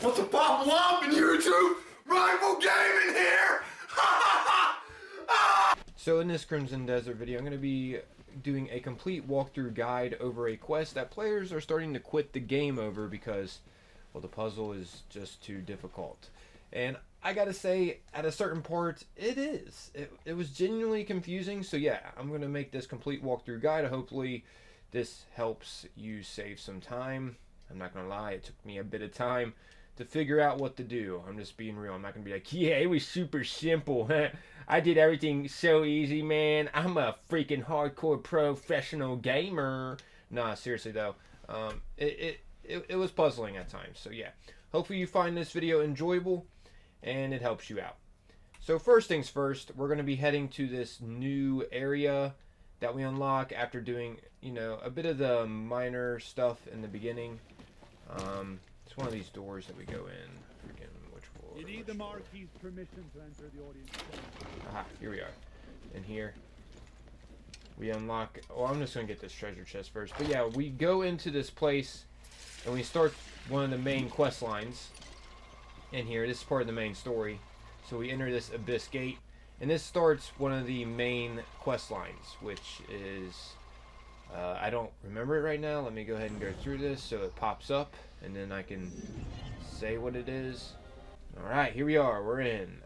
What's a pop lump in YouTube? Rival gaming here! So in this Crimson Desert video, I'm going to be doing a complete walkthrough guide over a quest that players are starting to quit the game over because, well, the puzzle is just too difficult. And I gotta say, at a certain part, it is. It was genuinely confusing, so yeah, I'm going to make this complete walkthrough guide. Hopefully this helps you save some time. I'm not going to lie, it took me a bit of time to figure out what to do. I'm just being real. I'm not going to be like, yeah, it was super simple. I did everything so easy, man. I'm a freaking hardcore professional gamer. Nah, seriously though. It was puzzling at times. So yeah, hopefully you find this video enjoyable and it helps you out. So first things first, we're going to be heading to this new area that we unlock after doing, you know, a bit of the minor stuff in the beginning. It's one of these doors that we go in. Freaking which floor? You need the Marquis's permission to enter the audience. Aha, here we are. And here we unlock. Oh, I'm just gonna get this treasure chest first. But yeah, we go into this place and we start one of the main quest lines. In here, this is part of the main story. So we enter this abyss gate, and this starts one of the main quest lines, which is I don't remember it right now. Let me go ahead and go through this so it pops up and then I can say what it is. Alright, here we are. We're in.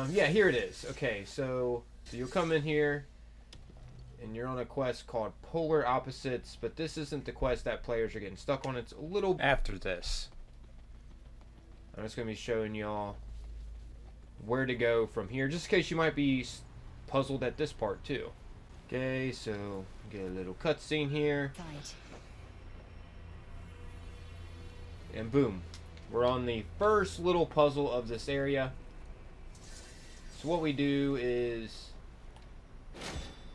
Yeah, here it is. Okay, so you'll come in here and you're on a quest called Polar Opposites, but this isn't the quest that players are getting stuck on. It's a little after this. I'm just going to be showing y'all where to go from here, just in case you might be puzzled at this part too. Okay, so get a little cutscene here. And boom, we're on the first little puzzle of this area. So what we do is,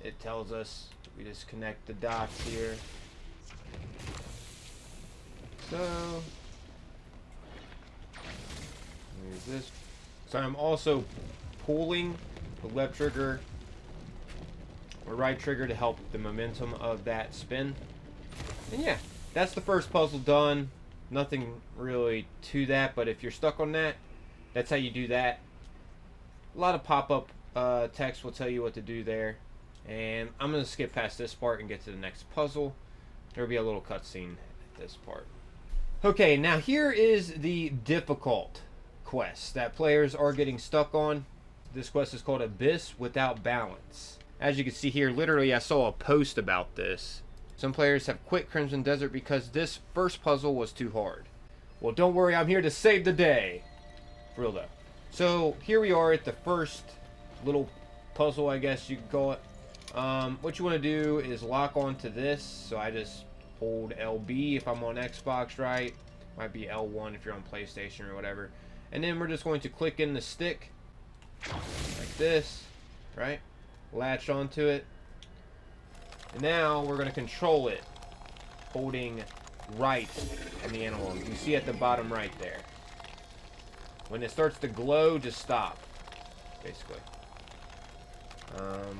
it tells us, we just connect the dots here. So, there's this. So I'm also pulling the left trigger or right trigger to help the momentum of that spin. And yeah, that's the first puzzle done. Nothing really to that, but if you're stuck on that, that's how you do that. A lot of pop-up text will tell you what to do there. And I'm going to skip past this part and get to the next puzzle. There'll be a little cutscene at this part. Okay, now here is the difficult quest that players are getting stuck on. This quest is called Abyss Without Balance. As you can see here, literally I saw a post about this. Some players have quit Crimson Desert because this first puzzle was too hard. Well, don't worry, I'm here to save the day. For real though. So here we are at the first little puzzle, I guess you could call it. What you want to do is lock onto this. So I just hold LB if I'm on Xbox, right? Might be L1 if you're on PlayStation or whatever. And then we're just going to click in the stick like this, right? Latch onto it. And now we're going to control it holding right on the analog. You see at the bottom right there. When it starts to glow, just stop, basically.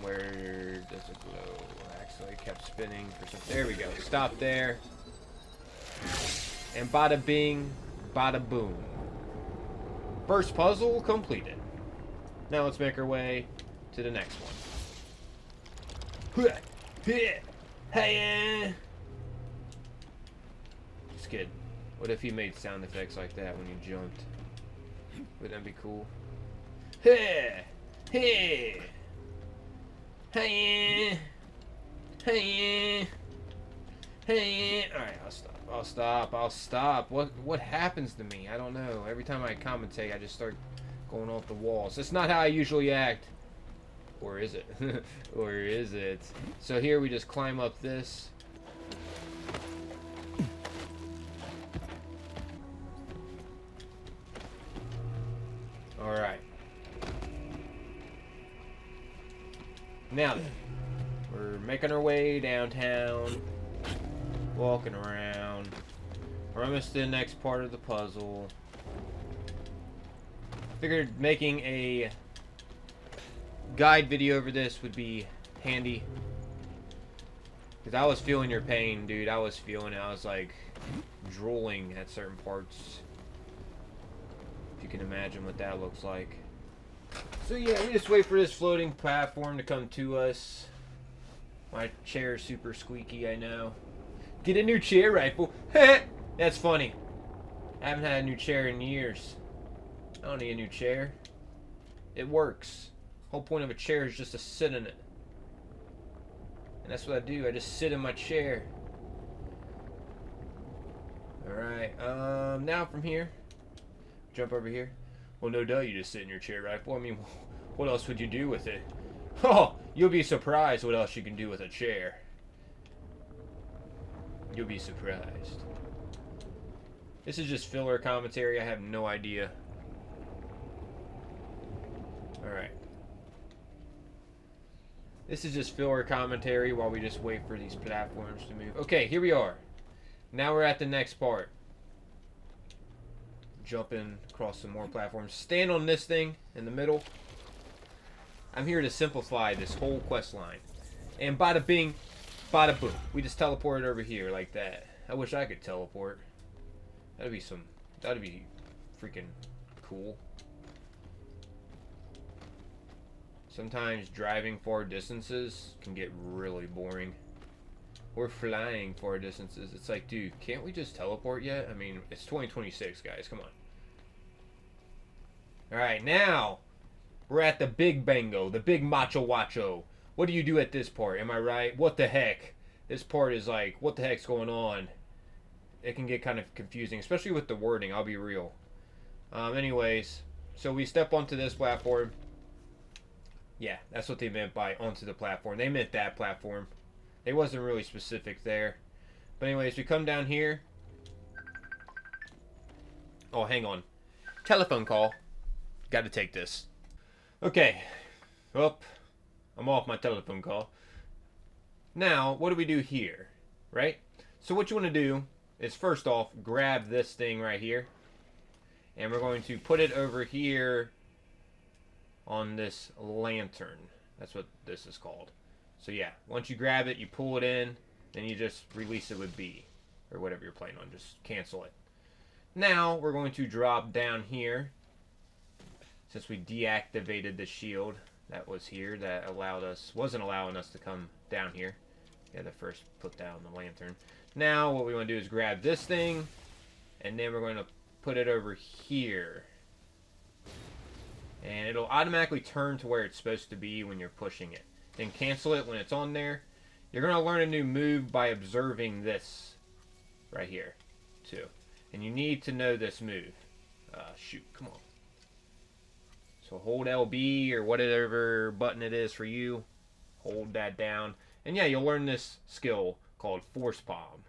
Where does it glow? Actually, it kept spinning for some. There we go. Stop there. And bada bing, bada boom. First puzzle completed. Now let's make our way to the next one. Hey, just kidding. What if he made sound effects like that when you jumped? Wouldn't that be cool? Hey, hey, hey, hey, hey. All right, I'll stop. What happens to me? I don't know. Every time I commentate, I just start going off the walls. That's not how I usually act. Or is it? Or is it? So here we just climb up this. Alright. Now then, we're making our way downtown. Walking around. We're almost to the next part of the puzzle. Figured making a guide video over this would be handy, because I was feeling your pain, dude. I was feeling it. I was like drooling at certain parts. If you can imagine what that looks like. So yeah, we just wait for this floating platform to come to us. My chair is super squeaky, I know. Get a new chair, Rifle. That's funny. I haven't had a new chair in years. I don't need a new chair. It works. The whole point of a chair is just to sit in it. And that's what I do. I just sit in my chair. Alright, now from here, jump over here. Well, no duh, you just sit in your chair, right? Well, I mean, what else would you do with it? Oh, you'll be surprised what else you can do with a chair. You'll be surprised. This is just filler commentary. I have no idea. Alright. This is just filler commentary while we just wait for these platforms to move. Okay, here we are. Now we're at the next part. Jumping across some more platforms. Stand on this thing in the middle. I'm here to simplify this whole quest line. And bada bing, bada boom. We just teleported over here like that. I wish I could teleport. That'd be freaking cool. Sometimes driving far distances can get really boring. Or flying far distances. It's like, dude, can't we just teleport yet? I mean, it's 2026, guys. Come on. Alright, now we're at the big bango, the big macho wacho. What do you do at this part? Am I right? What the heck? This part is like, what the heck's going on? It can get kind of confusing, especially with the wording, I'll be real. Anyways, so we step onto this platform. Yeah, that's what they meant by onto the platform. They meant that platform. They wasn't really specific there. But anyways, we come down here. Oh, hang on. Telephone call. Got to take this. Okay. Well, I'm off my telephone call. Now, what do we do here? Right? So what you want to do is first off, grab this thing right here. And we're going to put it over here on this lantern. That's what this is called. So yeah, once you grab it, you pull it in, then you just release it with B. Or whatever you're playing on, just cancel it. Now, we're going to drop down here. Since we deactivated the shield that was here, that wasn't allowing us to come down here. Yeah, the first put down the lantern. Now, what we want to do is grab this thing, and then we're going to put it over here. And it'll automatically turn to where it's supposed to be when you're pushing it. Then cancel it when it's on there. You're going to learn a new move by observing this right here, too. And you need to know this move. Shoot, come on. So hold LB or whatever button it is for you. Hold that down. And yeah, you'll learn this skill called Force Palm.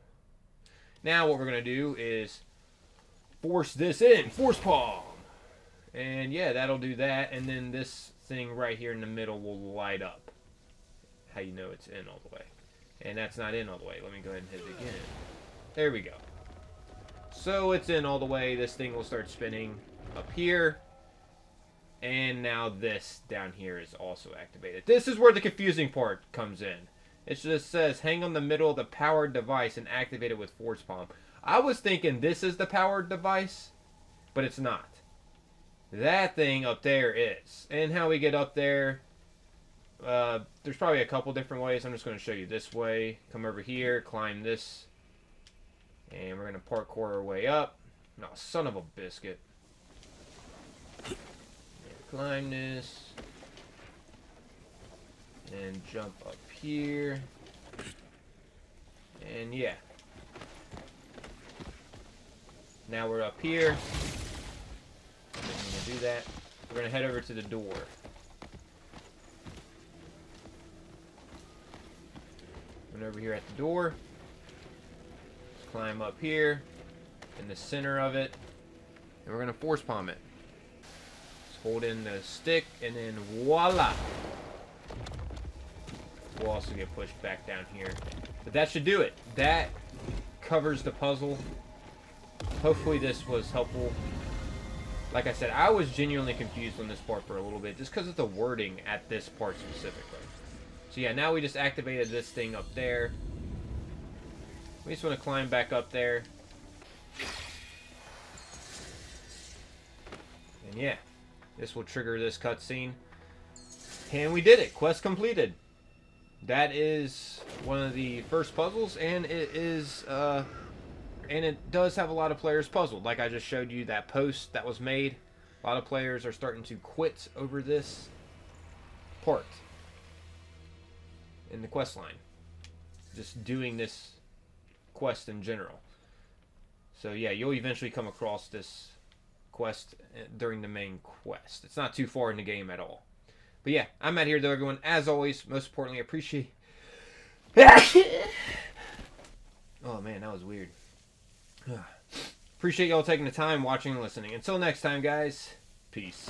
Now what we're going to do is force this in. Force Palm. And yeah, that'll do that. And then this thing right here in the middle will light up. How you know it's in all the way. And that's not in all the way. Let me go ahead and hit it again. There we go. So it's in all the way. This thing will start spinning up here. And now this down here is also activated. This is where the confusing part comes in. It just says hang on the middle of the powered device and activate it with Force Palm. I was thinking this is the powered device, but it's not. That thing up there is. And how we get up there, there's probably a couple different ways. I'm just going to show you this way. Come over here, climb this. And we're going to parkour our way up. No, son of a biscuit. And climb this. And jump up here. And yeah. Now we're up here. I'm going to do that. We're going to head over to the door. Went over here at the door. Let's climb up here in the center of it. And we're going to force palm it. Just hold in the stick and then voila. We'll also get pushed back down here. But that should do it. That covers the puzzle. Hopefully this was helpful. Like I said, I was genuinely confused on this part for a little bit, just because of the wording at this part specifically. So yeah, now we just activated this thing up there. We just want to climb back up there. And yeah, this will trigger this cutscene. And we did it. Quest completed. That is one of the first puzzles, and it is, and it does have a lot of players puzzled. Like I just showed you that post that was made. A lot of players are starting to quit over this part in the quest line. Just doing this quest in general. So yeah, you'll eventually come across this quest during the main quest. It's not too far in the game at all. But yeah, I'm out here though, everyone. As always, most importantly, appreciate... Oh man, that was weird. Appreciate y'all taking the time, watching, and listening. Until next time, guys. Peace.